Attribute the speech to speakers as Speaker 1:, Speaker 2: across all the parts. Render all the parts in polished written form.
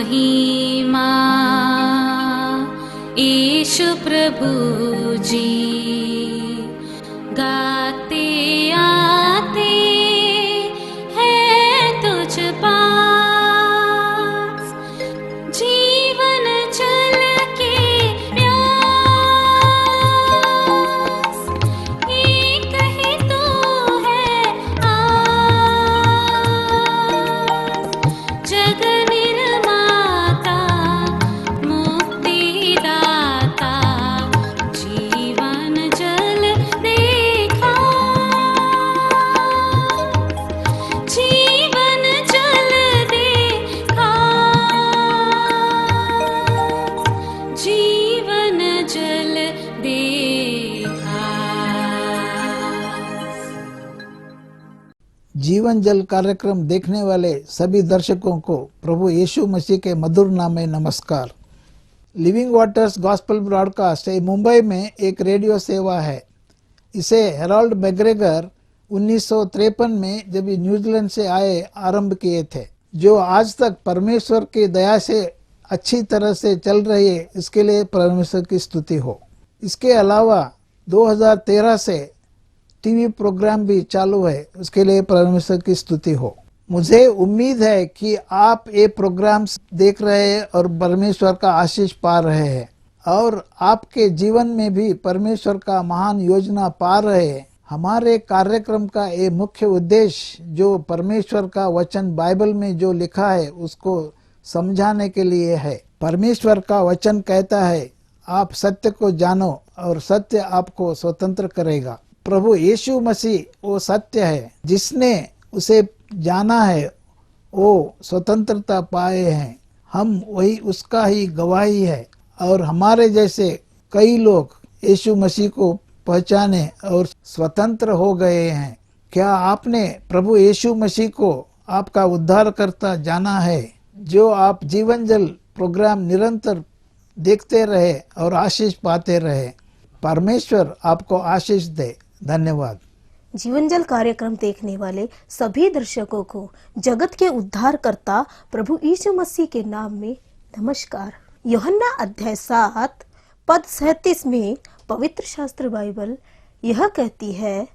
Speaker 1: महिमा यीशु प्रभु जी गाते आते हैं तुझ पास जीवन जल के प्यास एक ही तू है आस जग निर्माता मुक्तिदाता जीवन जल देखा जीवन जल देखा जीवन जल देखा।
Speaker 2: जीवन जल कार्यक्रम देखने वाले सभी दर्शकों को प्रभु यीशु मसीह के मधुर नाम में नमस्कार। Living waters gospel broadcast Mumbai में एक रेडियो सेवा है। इसे हेरोल्ड मैग्रेगर 1953 में जब ये न्यूजीलैंड से आए आरंभ किए थे, जो आज तक परमेश्वर की दया से अच्छी तरह से चल रही है। इसके लिए परमेश्वर की स्तुति हो। इसके अलावा 2013 से टीवी प्रोग्राम भी चालू है, उसके लिए परमेश्वर की स्तुति हो। मुझे उम्मीद है कि आप ये प्रोग्राम्स देख रहे हैं और परमेश्वर का आशीष पा रहे हैं और आपके जीवन में भी परमेश्वर का महान योजना पा रहे हैं। हमारे कार्यक्रम का ये मुख्य उद्देश्य जो परमेश्वर का वचन बाइबल में जो लिखा है उसको समझाने के लिए है। परमेश्वर का वचन कहता है, आप सत्य को जानो और सत्य आपको स्वतंत्र करेगा। प्रभु यीशु मसीह वो सत्य है, जिसने उसे जाना है वो स्वतंत्रता पाए हैं। हम वही उसका ही गवाही है और हमारे जैसे कई लोग यीशु मसीह को पहचाने और स्वतंत्र हो गए हैं। क्या आपने प्रभु यीशु मसीह को आपका उद्धारकर्ता जाना है? जो आप जीवन जल प्रोग्राम निरंतर देखते रहे और आशीष पाते रहे। परमेश्वर आपको आशीष दे। धन्यवाद।
Speaker 3: जीवन जल कार्यक्रम देखने वाले सभी दर्शकों को जगत के उद्धारकर्ता प्रभु यीशु मसीह के नाम में नमस्कार। यूहन्ना अध्याय 7 पद 37 में पवित्र शास्त्र बाइबल यह कहती है,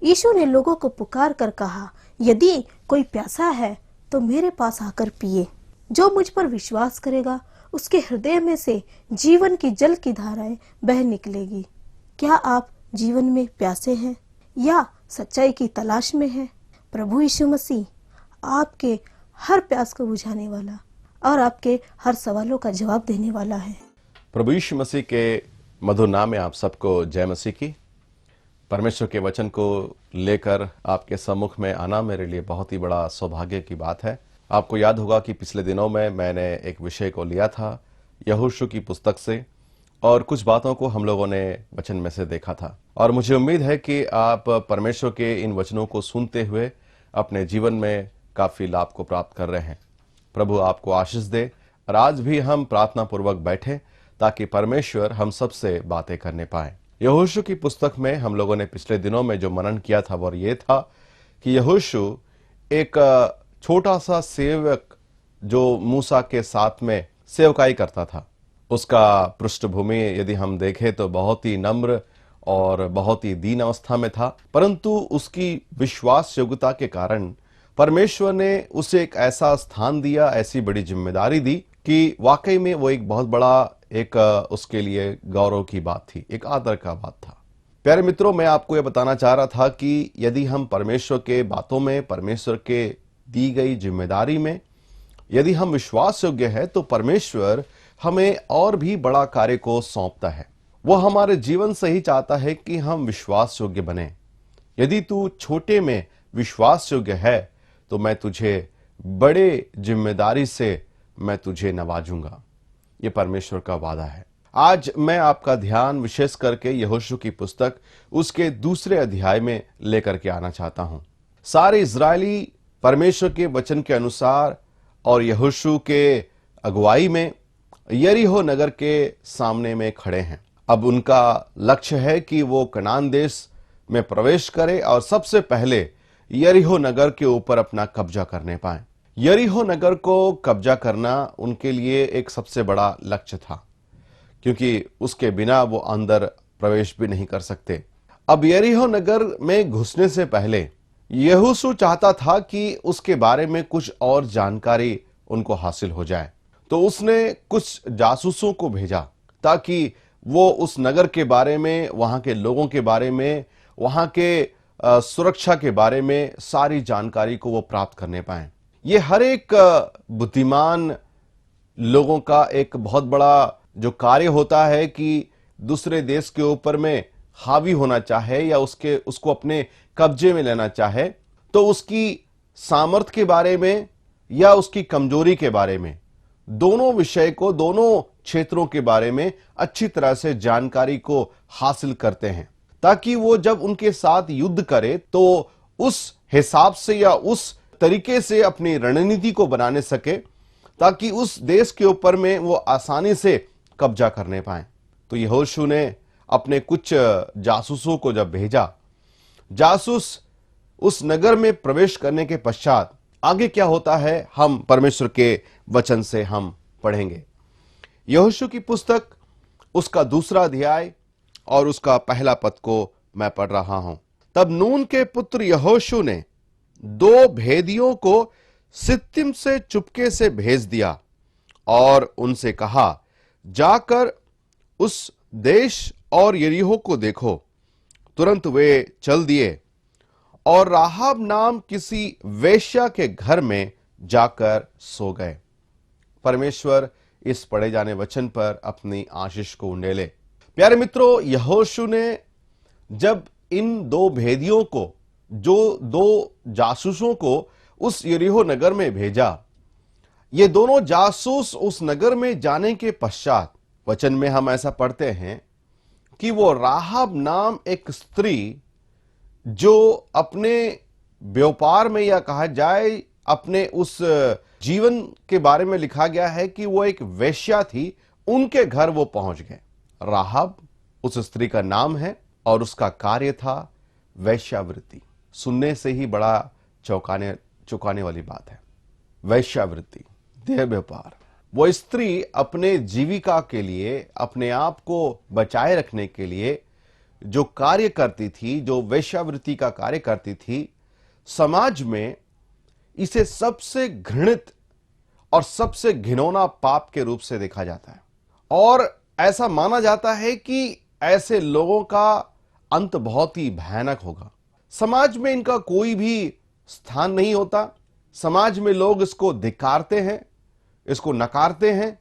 Speaker 3: यीशु ने लोगों को पुकार कर कहा, यदि कोई प्यासा है तो मेरे पास आकर पिए। जो मुझ पर विश्वास करेगा उसके हृदय में से जीवन की जल की धाराएं बह निकलेगी। क्या आप जीवन में प्यासे हैं या सच्चाई की तलाश में हैं? प्रभु यीशु मसीह आपके हर प्यास को बुझाने वाला और आपके हर सवालों का जवाब देने वाला है।
Speaker 4: प्रभु यीशु मसीह के मधुर नाम में आप सबको जय मसीह की। परमेश्वर के वचन को लेकर आपके सम्मुख में आना मेरे लिए बहुत ही बड़ा सौभाग्य की बात है। आपको याद होगा कि पिछले दिनों में मैंने एक विषय को लिया था यहोशू की पुस्तक से और कुछ बातों को हम लोगों ने वचन में से देखा था और मुझे उम्मीद है कि आप परमेश्वर के इन वचनों को सुनते हुए अपने जीवन में काफी लाभ को प्राप्त कर रहे हैं। प्रभु आपको आशीष दे और आज भी हम प्रार्थना पूर्वक बैठे ताकि परमेश्वर हम सबसे बातें करने पाए। यहोशू की पुस्तक में हम लोगों ने पिछले दिनों में जो मनन किया था वो ये था कि यहोशू एक छोटा सा सेवक जो मूसा के साथ में सेवकाई करता था। उसका पृष्ठभूमि यदि हम देखें तो बहुत ही नम्र और बहुत ही दीन अवस्था में था, परंतु उसकी विश्वास योग्यता के कारण परमेश्वर ने उसे एक ऐसा स्थान दिया, ऐसी बड़ी जिम्मेदारी दी कि वाकई में वो एक बहुत बड़ा एक उसके लिए गौरव की बात थी, एक आदर का बात था। प्यारे मित्रों, मैं आपको ये बताना चाह रहा था कि यदि हम परमेश्वर के बातों में, परमेश्वर के दी गई जिम्मेदारी में यदि हम विश्वास योग्य है तो परमेश्वर हमें और भी बड़ा कार्य को सौंपता है। वो हमारे जीवन से ही चाहता है कि हम विश्वास योग्य बने। यदि तू छोटे में विश्वास योग्य है तो मैं तुझे बड़े जिम्मेदारी से मैं तुझे नवाजूंगा। ये परमेश्वर का वादा है। आज मैं आपका ध्यान विशेष करके यहोशू की पुस्तक उसके 2 अध्याय में लेकर के आना चाहता हूं। सारे इजरायली परमेश्वर के वचन के अनुसार और यहोशू के अगुवाई में यरीहो नगर के सामने में खड़े हैं। अब उनका लक्ष्य है कि वो कनान देश में प्रवेश करे और सबसे पहले यरीहो नगर के ऊपर अपना कब्जा करने पाए। यरीहो नगर को कब्जा करना उनके लिए एक सबसे बड़ा लक्ष्य था, क्योंकि उसके बिना वो अंदर प्रवेश भी नहीं कर सकते। अब यरीहो नगर में घुसने से पहले यहोशू चाहता था कि उसके बारे में कुछ और जानकारी उनको हासिल हो जाए, तो उसने कुछ जासूसों को भेजा ताकि वो उस नगर के बारे में, वहां के लोगों के बारे में, वहां के सुरक्षा के बारे में सारी जानकारी को वो प्राप्त करने पाए। ये हर एक बुद्धिमान लोगों का एक बहुत बड़ा जो कार्य होता है कि दूसरे देश के ऊपर में हावी होना चाहे या उसको अपने कब्जे में लेना चाहे, तो उसकी सामर्थ्य के बारे में या उसकी कमजोरी के बारे में, दोनों विषय को, दोनों क्षेत्रों के बारे में अच्छी तरह से जानकारी को हासिल करते हैं, ताकि वो जब उनके साथ युद्ध करे तो उस हिसाब से या उस तरीके से अपनी रणनीति को बनाने सके, ताकि उस देश के ऊपर में वो आसानी से कब्जा करने पाए। तो यहोशू ने अपने कुछ जासूसों को जब भेजा, जासूस उस नगर में प्रवेश करने के पश्चात आगे क्या होता है, हम परमेश्वर के वचन से हम पढ़ेंगे। यहोशू की पुस्तक उसका 2 अध्याय और उसका 1 पद को मैं पढ़ रहा हूं। तब नून के पुत्र यहोशू ने 2 भेदियों को सित्तिम से चुपके से भेज दिया और उनसे कहा, जाकर उस देश और यरीहो को देखो। तुरंत वे चल दिए और राहाब नाम किसी वेश्या के घर में जाकर सो गए। परमेश्वर इस पढ़े जाने वचन पर अपनी आशीष को उंडेले। प्यारे मित्रों, यहोशू ने जब इन 2 भेदियों को, जो 2 जासूसों को उस यरीहो नगर में भेजा, ये दोनों जासूस उस नगर में जाने के पश्चात वचन में हम ऐसा पढ़ते हैं कि वो राहाब नाम एक स्त्री, जो अपने व्यापार में या कहा जाए अपने उस जीवन के बारे में लिखा गया है कि वो एक वेश्या थी, उनके घर वो पहुंच गए। राहाब उस स्त्री का नाम है और उसका कार्य था वेश्यावृत्ति। सुनने से ही बड़ा चौंकाने वाली बात है। वेश्यावृत्ति, देह व्यापार। वो स्त्री अपने जीविका के लिए, अपने आप को बचाए रखने के लिए जो कार्य करती थी, जो वेश्यावृत्ति का कार्य करती थी, समाज में इसे सबसे घृणित और सबसे घिनौना पाप के रूप से देखा जाता है और ऐसा माना जाता है कि ऐसे लोगों का अंत बहुत ही भयानक होगा। समाज में इनका कोई भी स्थान नहीं होता। समाज में लोग इसको धिक्कारते हैं, इसको नकारते हैं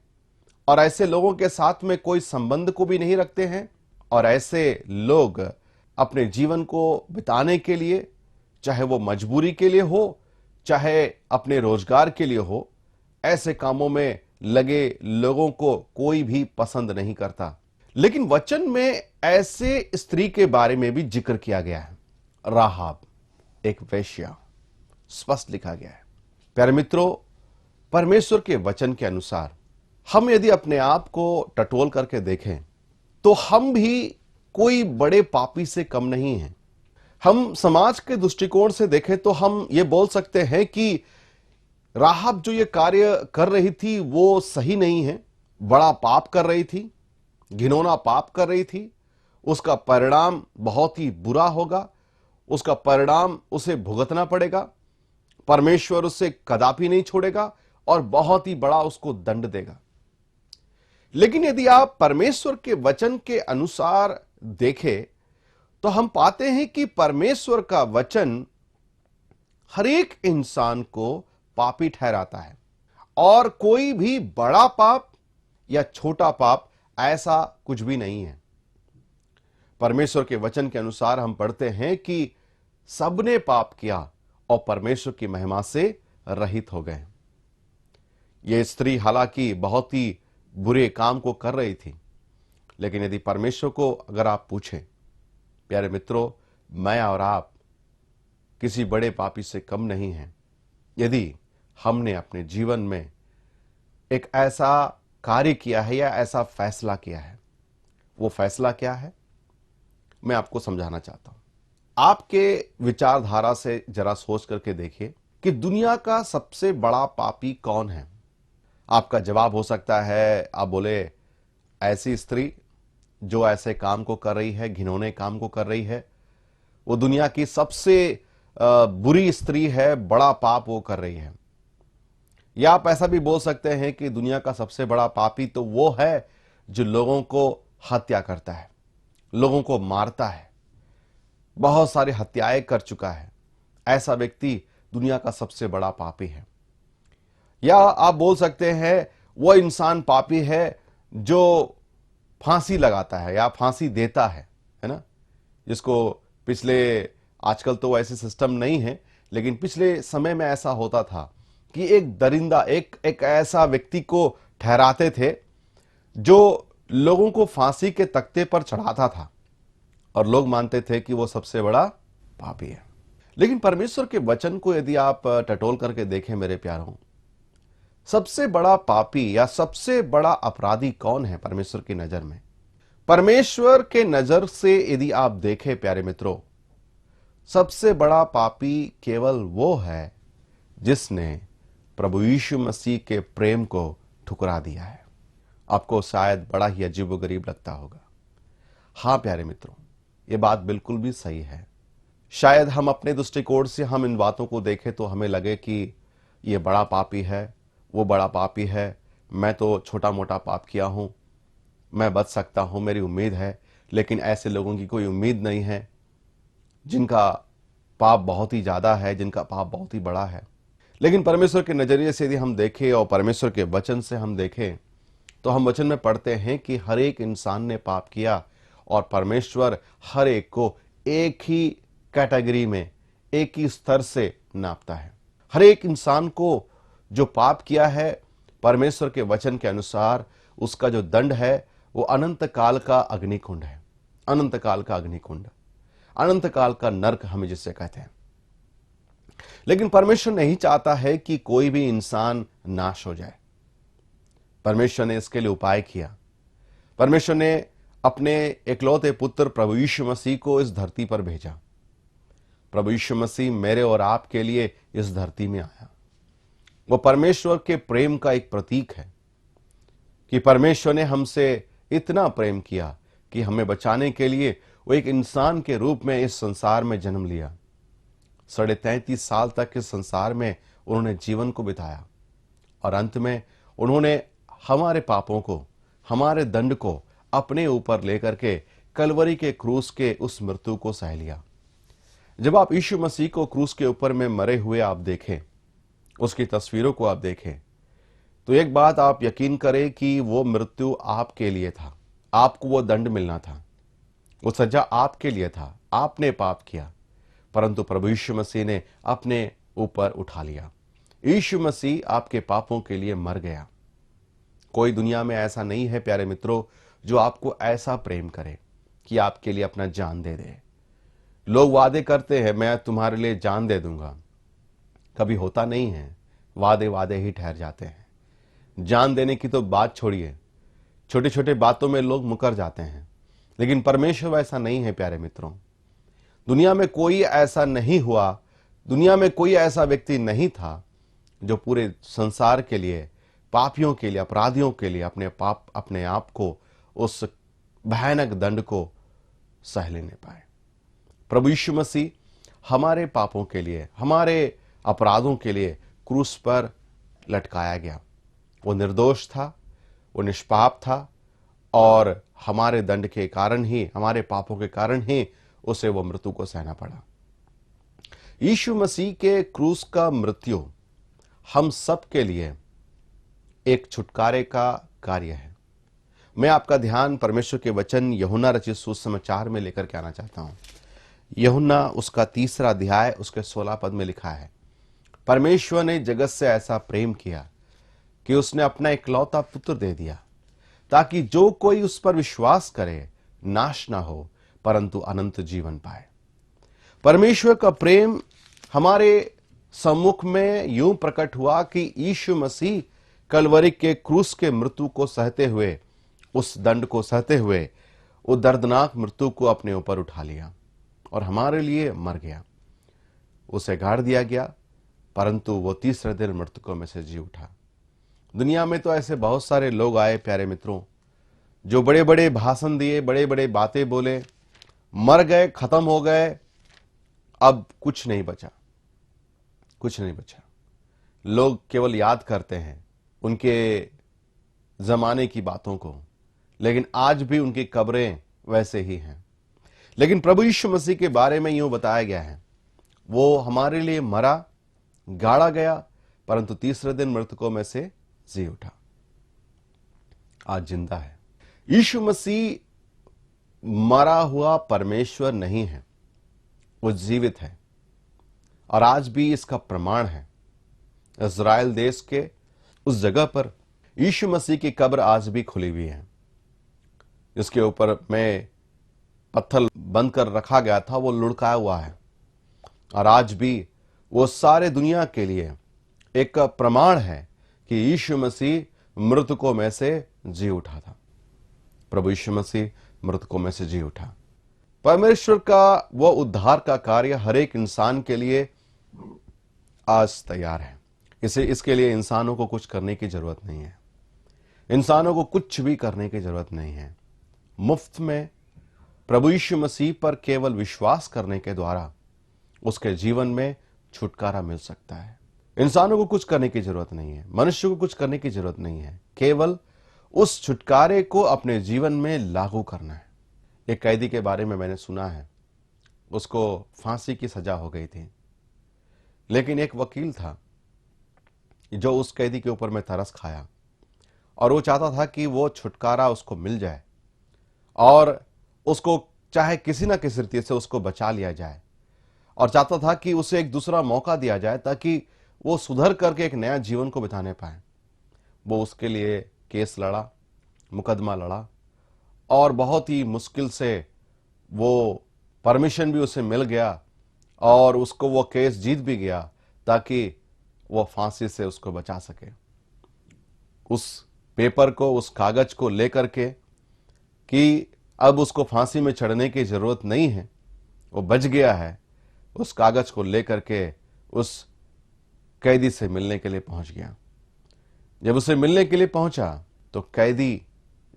Speaker 4: और ऐसे लोगों के साथ में कोई संबंध को भी नहीं रखते हैं। और ऐसे लोग अपने जीवन को बिताने के लिए, चाहे वो मजबूरी के लिए हो, चाहे अपने रोजगार के लिए हो, ऐसे कामों में लगे लोगों को कोई भी पसंद नहीं करता। लेकिन वचन में ऐसे स्त्री के बारे में भी जिक्र किया गया है, राहाब, एक वेश्या, स्पष्ट लिखा गया है। प्यारे मित्रों, परमेश्वर के वचन के अनुसार हम यदि अपने आप को टटोल करके देखें तो हम भी कोई बड़े पापी से कम नहीं हैं। हम समाज के दृष्टिकोण से देखें तो हम ये बोल सकते हैं कि राहाब जो ये कार्य कर रही थी वो सही नहीं है, बड़ा पाप कर रही थी, घिनौना पाप कर रही थी। उसका परिणाम बहुत ही बुरा होगा, उसका परिणाम उसे भुगतना पड़ेगा। परमेश्वर उसे कदापि नहीं छोड़ेगा और बहुत ही बड़ा उसको दंड देगा। लेकिन यदि आप परमेश्वर के वचन के अनुसार देखें तो हम पाते हैं कि परमेश्वर का वचन हर एक इंसान को पापी ठहराता है और कोई भी बड़ा पाप या छोटा पाप ऐसा कुछ भी नहीं है। परमेश्वर के वचन के अनुसार हम पढ़ते हैं कि सबने पाप किया और परमेश्वर की महिमा से रहित हो गए। यह स्त्री हालांकि बहुत ही बुरे काम को कर रही थी, लेकिन यदि परमेश्वर को अगर आप पूछें, प्यारे मित्रों, मैं और आप किसी बड़े पापी से कम नहीं हैं यदि हमने अपने जीवन में एक ऐसा कार्य किया है या ऐसा फैसला किया है। वो फैसला क्या है, मैं आपको समझाना चाहता हूं। आपके विचारधारा से जरा सोच करके देखिए, कि दुनिया का सबसे बड़ा पापी कौन है? आपका जवाब हो सकता है, आप बोले, ऐसी स्त्री जो ऐसे काम को कर रही है, घिनौने काम को कर रही है, वो दुनिया की सबसे बुरी स्त्री है, बड़ा पाप वो कर रही है। या आप ऐसा भी बोल सकते हैं कि दुनिया का सबसे बड़ा पापी तो वो है जो लोगों को हत्या करता है, लोगों को मारता है, बहुत सारी हत्याएं कर चुका है। ऐसा व्यक्ति दुनिया का सबसे बड़ा पापी है। या आप बोल सकते हैं वो इंसान पापी है जो फांसी लगाता है या फांसी देता है ना, जिसको पिछले, आजकल तो ऐसे सिस्टम नहीं है, लेकिन पिछले समय में ऐसा होता था कि एक दरिंदा, एक ऐसा व्यक्ति को ठहराते थे जो लोगों को फांसी के तख्ते पर चढ़ाता था और लोग मानते थे कि वो सबसे बड़ा पापी है। लेकिन परमेश्वर के वचन को यदि आप टटोल करके देखें मेरे प्यारों, सबसे बड़ा पापी या सबसे बड़ा अपराधी कौन है परमेश्वर की नजर में? परमेश्वर के नजर से यदि आप देखें प्यारे मित्रों, सबसे बड़ा पापी केवल वो है जिसने प्रभु यीशु मसीह के प्रेम को ठुकरा दिया है। आपको शायद बड़ा ही अजीबोगरीब लगता होगा। हाँ प्यारे मित्रों, ये बात बिल्कुल भी सही है। शायद हम अपने दृष्टिकोण से हम इन बातों को देखें तो हमें लगे कि ये बड़ा पापी है, वो बड़ा पापी है, मैं तो छोटा मोटा पाप किया हूं, मैं बच सकता हूं, मेरी उम्मीद है। लेकिन ऐसे लोगों की कोई उम्मीद नहीं है जिनका पाप बहुत ही ज्यादा है, जिनका पाप बहुत ही बड़ा है। लेकिन परमेश्वर के नजरिए से यदि हम देखें और परमेश्वर के वचन से हम देखें तो हम वचन में पढ़ते हैं कि हर एक इंसान ने पाप किया और परमेश्वर हर एक को एक ही कैटेगरी में, एक ही स्तर से नापता है। हर एक इंसान को जो पाप किया है, परमेश्वर के वचन के अनुसार उसका जो दंड है वो अनंत काल का अग्निकुंड है। अनंत काल का अग्निकुंड, अनंत काल का नरक हमें जिससे कहते हैं। लेकिन परमेश्वर नहीं चाहता है कि कोई भी इंसान नाश हो जाए। परमेश्वर ने इसके लिए उपाय किया। परमेश्वर ने अपने इकलौते पुत्र प्रभु यीशु मसीह को इस धरती पर भेजा। प्रभु यीशु मसीह मेरे और आपके लिए इस धरती में आया। वो परमेश्वर के प्रेम का एक प्रतीक है कि परमेश्वर ने हमसे इतना प्रेम किया कि हमें बचाने के लिए वो एक इंसान के रूप में इस संसार में जन्म लिया। 33.5 साल तक इस संसार में उन्होंने जीवन को बिताया और अंत में उन्होंने हमारे पापों को, हमारे दंड को अपने ऊपर लेकर के कलवरी के क्रूस के उस मृत्यु को सह लिया। जब आप यीशु मसीह को क्रूस के ऊपर में मरे हुए आप देखें, उसकी तस्वीरों को आप देखें, तो एक बात आप यकीन करें कि वो मृत्यु आपके लिए था। आपको वो दंड मिलना था, वो सजा आपके लिए था। आपने पाप किया, परंतु प्रभु यीशु मसीह ने अपने ऊपर उठा लिया। यीशु मसीह आपके पापों के लिए मर गया। कोई दुनिया में ऐसा नहीं है प्यारे मित्रों जो आपको ऐसा प्रेम करे कि आपके लिए अपना जान दे दे। लोग वादे करते हैं, मैं तुम्हारे लिए जान दे दूंगा, कभी होता नहीं है। वादे वादे ही ठहर जाते हैं। जान देने की तो बात छोड़िए, छोटे छोटे बातों में लोग मुकर जाते हैं। लेकिन परमेश्वर वैसा नहीं है प्यारे मित्रों। दुनिया में कोई ऐसा नहीं हुआ, दुनिया में कोई ऐसा व्यक्ति नहीं था जो पूरे संसार के लिए, पापियों के लिए, अपराधियों के लिए अपने आप को उस भयानक दंड को सह लेने पाए। प्रभु यीशु मसीह हमारे पापों के लिए, हमारे अपराधों के लिए क्रूस पर लटकाया गया। वो निर्दोष था, वो निष्पाप था और हमारे दंड के कारण ही, हमारे पापों के कारण ही उसे वो मृत्यु को सहना पड़ा। यीशु मसीह के क्रूस का मृत्यु हम सब के लिए एक छुटकारे का कार्य है। मैं आपका ध्यान परमेश्वर के वचन यूहन्ना रचित सुसमाचार में लेकर के आना चाहता हूं। यूहन्ना उसका 3 अध्याय उसके 16 पद में लिखा है, परमेश्वर ने जगत से ऐसा प्रेम किया कि उसने अपना इकलौता पुत्र दे दिया, ताकि जो कोई उस पर विश्वास करे नाश ना हो परंतु अनंत जीवन पाए। परमेश्वर का प्रेम हमारे सम्मुख में यूं प्रकट हुआ कि यीशु मसीह कलवरी के क्रूस के मृत्यु को सहते हुए, उस दंड को सहते हुए, वो दर्दनाक मृत्यु को अपने ऊपर उठा लिया और हमारे लिए मर गया। उसे गाड़ दिया गया, परंतु वो तीसरे दिन मृतकों में से जी उठा। दुनिया में तो ऐसे बहुत सारे लोग आए प्यारे मित्रों, जो बड़े बड़े भाषण दिए, बड़े बड़े बातें बोले, मर गए, खत्म हो गए, अब कुछ नहीं बचा, कुछ नहीं बचा। लोग केवल याद करते हैं उनके जमाने की बातों को, लेकिन आज भी उनकी कब्रें वैसे ही हैं। लेकिन प्रभु यीशु मसीह के बारे में यूं बताया गया है, वो हमारे लिए मरा, गाड़ा गया, परंतु तीसरे दिन मृतकों में से जी उठा, आज जिंदा है। यीशु मसीह मरा हुआ परमेश्वर नहीं है, वो जीवित है और आज भी इसका प्रमाण है। इज़राइल देश के उस जगह पर यीशु मसीह की कब्र आज भी खुली हुई है, जिसके ऊपर में पत्थर बंद कर रखा गया था, वो लुढ़काया हुआ है और आज भी वो सारे दुनिया के लिए एक प्रमाण है कि यीशु मसीह मृतकों में से जी उठा था। प्रभु यीशु मसीह मृतकों में से जी उठा। परमेश्वर का वो उद्धार का कार्य हर एक इंसान के लिए आज तैयार है। इसके लिए इंसानों को कुछ करने की जरूरत नहीं है, इंसानों को कुछ भी करने की जरूरत नहीं है। मुफ्त में प्रभु यीशु मसीह पर केवल विश्वास करने के द्वारा उसके जीवन में छुटकारा मिल सकता है। इंसानों को कुछ करने की जरूरत नहीं है, मनुष्य को कुछ करने की जरूरत नहीं है, केवल उस छुटकारे को अपने जीवन में लागू करना है। एक कैदी के बारे में मैंने सुना है, उसको फांसी की सजा हो गई थी, लेकिन एक वकील था जो उस कैदी के ऊपर में तरस खाया और वो चाहता था कि वो छुटकारा उसको मिल जाए और उसको चाहे किसी ना किसी रीति से उसको बचा लिया जाए, और चाहता था कि उसे एक दूसरा मौका दिया जाए ताकि वो सुधर करके एक नया जीवन को बिताने पाए। वो उसके लिए केस लड़ा, मुकदमा लड़ा और बहुत ही मुश्किल से वो परमिशन भी उसे मिल गया और उसको वो केस जीत भी गया ताकि वो फांसी से उसको बचा सके। उस पेपर को, उस कागज को लेकर के कि अब उसको फांसी में चढ़ने की जरूरत नहीं है, वो बच गया है, उस कागज को लेकर के उस कैदी से मिलने के लिए पहुंच गया। जब उसे मिलने के लिए पहुंचा तो कैदी,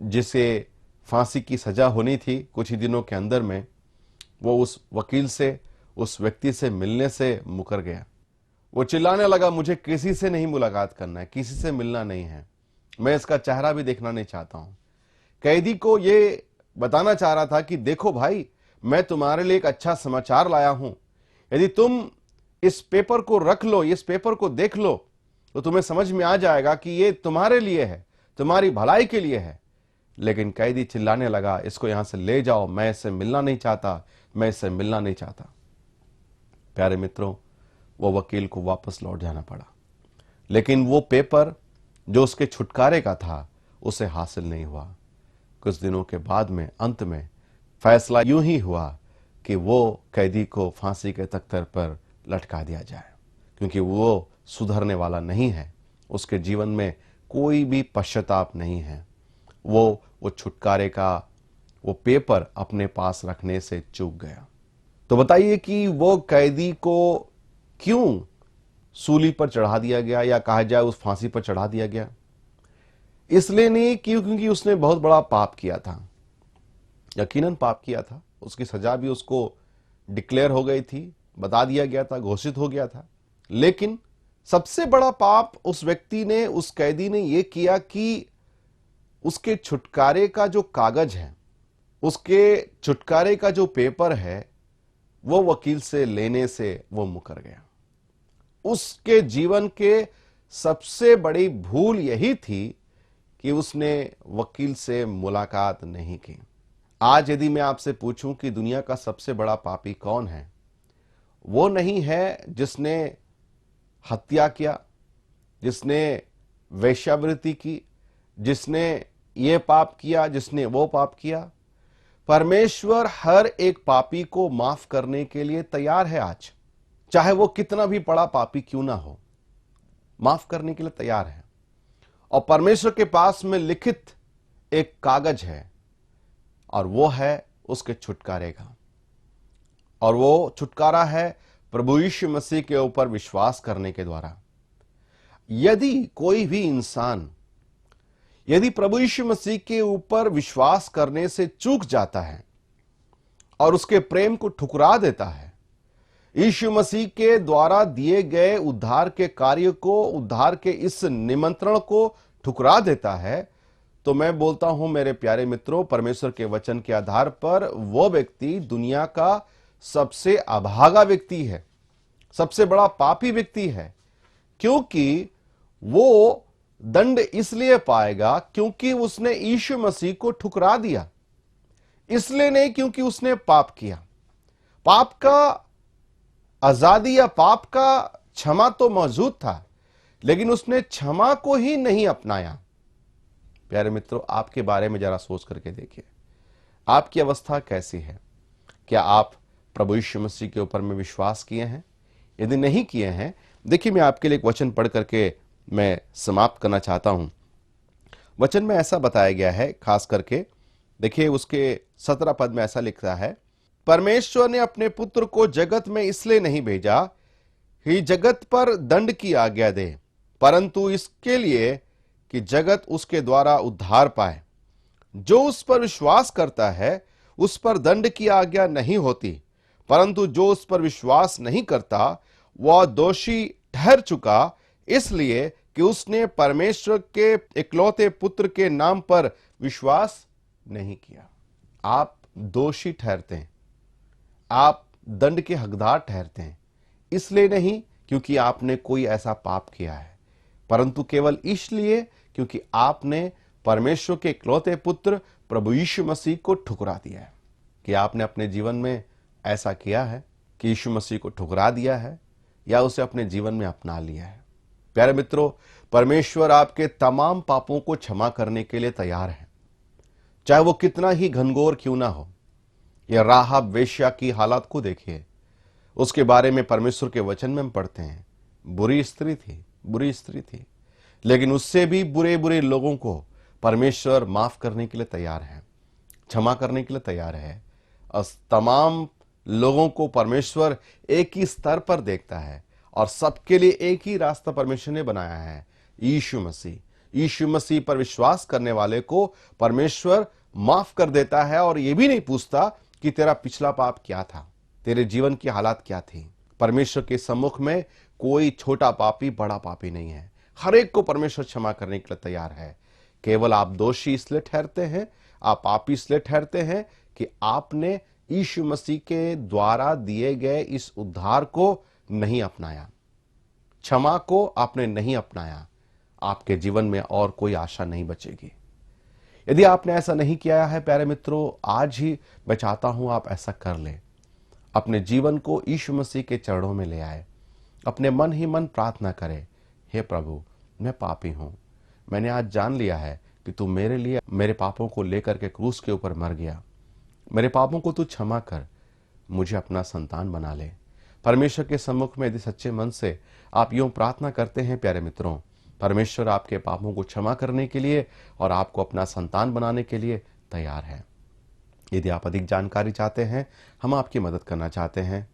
Speaker 4: जिसे फांसी की सजा होनी थी कुछ ही दिनों के अंदर में, वो उस वकील से, उस व्यक्ति से मिलने से मुकर गया। वो चिल्लाने लगा, मुझे किसी से नहीं मुलाकात करना है, किसी से मिलना नहीं है, मैं इसका चेहरा भी देखना नहीं चाहता हूं। कैदी को ये बताना चाह रहा था कि देखो भाई, मैं तुम्हारे लिए एक अच्छा समाचार लाया हूं, यदि तुम इस पेपर को रख लो, इस पेपर को देख लो, तो तुम्हें समझ में आ जाएगा कि ये तुम्हारे लिए है, तुम्हारी भलाई के लिए है। लेकिन कैदी चिल्लाने लगा, इसको यहां से ले जाओ, मैं इससे मिलना नहीं चाहता, मैं इससे मिलना नहीं चाहता। प्यारे मित्रों, वो वकील को वापस लौट जाना पड़ा, लेकिन वो पेपर जो उसके छुटकारे का था उसे हासिल नहीं हुआ। कुछ दिनों के बाद में अंत में फैसला यूं ही हुआ कि वो कैदी को फांसी के तख्ते पर लटका दिया जाए, क्योंकि वो सुधरने वाला नहीं है, उसके जीवन में कोई भी पश्चाताप नहीं है। वो छुटकारे का वो पेपर अपने पास रखने से चूक गया। तो बताइए कि वो कैदी को क्यों सूली पर चढ़ा दिया गया, या कहा जाए उस फांसी पर चढ़ा दिया गया? इसलिए नहीं क्योंकि उसने बहुत बड़ा पाप किया था, यकीनन पाप किया था, उसकी सजा भी उसको डिक्लेयर हो गई थी, बता दिया गया था, घोषित हो गया था। लेकिन सबसे बड़ा पाप उस व्यक्ति ने, उस कैदी ने यह किया कि उसके छुटकारे का जो कागज है, उसके छुटकारे का जो पेपर है, वो वकील से लेने से वो मुकर गया। उसके जीवन के सबसे बड़ी भूल यही थी कि उसने वकील से मुलाकात नहीं की। आज यदि मैं आपसे पूछूं कि दुनिया का सबसे बड़ा पापी कौन है, वो नहीं है जिसने हत्या किया, जिसने वेश्यावृत्ति की, जिसने ये पाप किया, जिसने वो पाप किया। परमेश्वर हर एक पापी को माफ करने के लिए तैयार है आज, चाहे वो कितना भी बड़ा पापी क्यों ना हो, माफ करने के लिए तैयार है। और परमेश्वर के पास में लिखित एक कागज है, और वो है उसके छुटकारे का, और वो छुटकारा है प्रभु यीशु मसीह के ऊपर विश्वास करने के द्वारा यदि कोई भी इंसान यदि प्रभु यीशु मसीह के ऊपर विश्वास करने से चूक जाता है और उसके प्रेम को ठुकरा देता है, यीशु मसीह के द्वारा दिए गए उद्धार के कार्य को, उद्धार के इस निमंत्रण को ठुकरा देता है, तो मैं बोलता हूं मेरे प्यारे मित्रों, परमेश्वर के वचन के आधार पर वो व्यक्ति दुनिया का सबसे अभागा व्यक्ति है, सबसे बड़ा पापी व्यक्ति है। क्योंकि वो दंड इसलिए पाएगा क्योंकि उसने यीशु मसीह को ठुकरा दिया, इसलिए नहीं क्योंकि उसने पाप किया। पाप का आजादी या पाप का क्षमा तो मौजूद था, लेकिन उसने क्षमा को ही नहीं अपनाया। प्यारे मित्रों, आपके बारे में जरा सोच करके देखिए, आपकी अवस्था कैसी है? क्या आप प्रभु यीशु मसीह के ऊपर में विश्वास किए हैं? यदि नहीं किए हैं, देखिए मैं आपके लिए एक वचन पढ़ करके मैं समाप्त करना चाहता हूं। वचन में ऐसा बताया गया है, खास करके देखिए उसके 17 पद में ऐसा लिखता है, परमेश्वर ने अपने पुत्र को जगत में इसलिए नहीं भेजा कि जगत पर दंड की आज्ञा दे, परंतु इसके लिए कि जगत उसके द्वारा उद्धार पाए। जो उस पर विश्वास करता है उस पर दंड की आज्ञा नहीं होती, परंतु जो उस पर विश्वास नहीं करता वह दोषी ठहर चुका, इसलिए कि उसने परमेश्वर के इकलौते पुत्र के नाम पर विश्वास नहीं किया। आप दोषी ठहरते हैं, आप दंड के हकदार ठहरते हैं, इसलिए नहीं क्योंकि आपने कोई ऐसा पाप किया है, परंतु केवल इसलिए क्योंकि आपने परमेश्वर के इकलौते पुत्र प्रभु यीशु मसीह को ठुकरा दिया है। कि आपने अपने जीवन में ऐसा किया है कि यीशु मसीह को ठुकरा दिया है या उसे अपने जीवन में अपना लिया है। प्यारे मित्रों, परमेश्वर आपके तमाम पापों को क्षमा करने के लिए तैयार है, चाहे वो कितना ही घनघोर क्यों ना हो। यह राहाब वेश्या की हालत को देखिए, उसके बारे में परमेश्वर के वचन में हम पढ़ते हैं, बुरी स्त्री थी, लेकिन उससे भी बुरे बुरे लोगों को परमेश्वर माफ करने के लिए तैयार है, क्षमा करने के लिए तैयार है। और तमाम लोगों को परमेश्वर एक ही स्तर पर देखता है और सबके लिए एक ही रास्ता परमेश्वर ने बनाया है, यीशु मसीह। यीशु मसीह पर विश्वास करने वाले को परमेश्वर माफ कर देता है और यह भी नहीं पूछता कि तेरा पिछला पाप क्या था, तेरे जीवन की हालात क्या थी। परमेश्वर के सम्मुख में कोई छोटा पापी बड़ा पापी नहीं है, हर एक को परमेश्वर क्षमा करने के लिए तैयार है। केवल आप दोषी इसलिए ठहरते हैं, आप पापी इसलिए ठहरते हैं कि आपने यीशु मसीह के द्वारा दिए गए इस उद्धार को नहीं अपनाया, क्षमा को आपने नहीं अपनाया। आपके जीवन में और कोई आशा नहीं बचेगी। यदि आपने ऐसा नहीं किया है प्यारे मित्रों, आज ही मैं चाहता हूं आप ऐसा कर लें। अपने जीवन को यीशु मसीह के चरणों में ले आए, अपने मन ही मन प्रार्थना करें, हे प्रभु मैं पापी हूं, मैंने आज जान लिया है कि तू मेरे लिए मेरे पापों को लेकर के क्रूस के ऊपर मर गया, मेरे पापों को तू क्षमा कर, मुझे अपना संतान बना ले। परमेश्वर के सम्मुख में यदि सच्चे मन से आप यूं प्रार्थना करते हैं प्यारे मित्रों, परमेश्वर आपके पापों को क्षमा करने के लिए और आपको अपना संतान बनाने के लिए तैयार है। यदि आप अधिक जानकारी चाहते हैं, हम आपकी मदद करना चाहते हैं,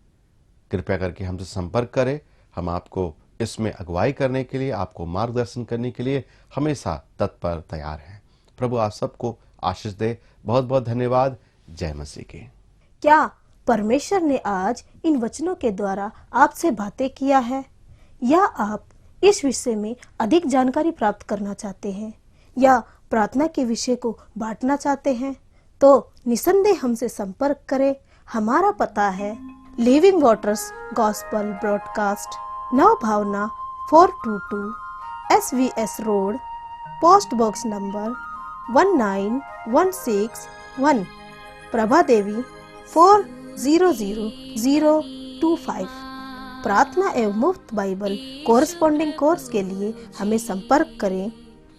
Speaker 4: कृपया करके हमसे संपर्क करें। हम आपको इसमें अगुवाई करने के लिए, आपको मार्गदर्शन करने के लिए हमेशा तत्पर तैयार हैं। प्रभु आप सबको आशीष दे। बहुत बहुत धन्यवाद। जय मसीह की।
Speaker 3: क्या परमेश्वर ने आज इन वचनों के द्वारा आपसे बातें किया है, या आप इस विषय में अधिक जानकारी प्राप्त करना चाहते हैं या प्रार्थना के विषय को बांटना चाहते हैं, तो निसंदेह हमसे संपर्क करें। हमारा पता है living waters gospel broadcast, Nav Bhavana 422 SVS road, post box number 19161, Prabha Devi 400025। प्रार्थना एवं मुफ्त बाइबल कोरस्पॉन्डिंग कोर्स के लिए हमें संपर्क करें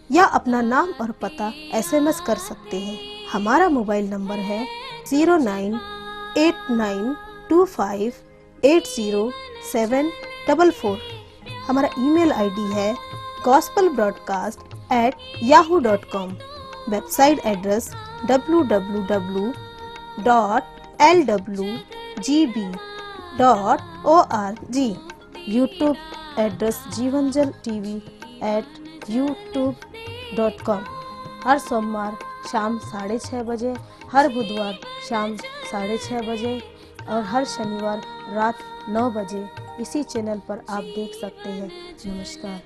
Speaker 3: या अपना नाम और पता SMS कर सकते हैं। हमारा मोबाइल नंबर है 0989258074। हमारा ईमेल ID है gospelbroadcast@yahoo.com। Website address www.lwgb YouTube address Jeevanjal tv@youtube.com। हर सोमवार शाम 6:30 बजे, हर बुधवार शाम 6:30 बजे और हर शनिवार रात 9 बजे इसी चैनल पर आप देख सकते हैं। नमस्कार।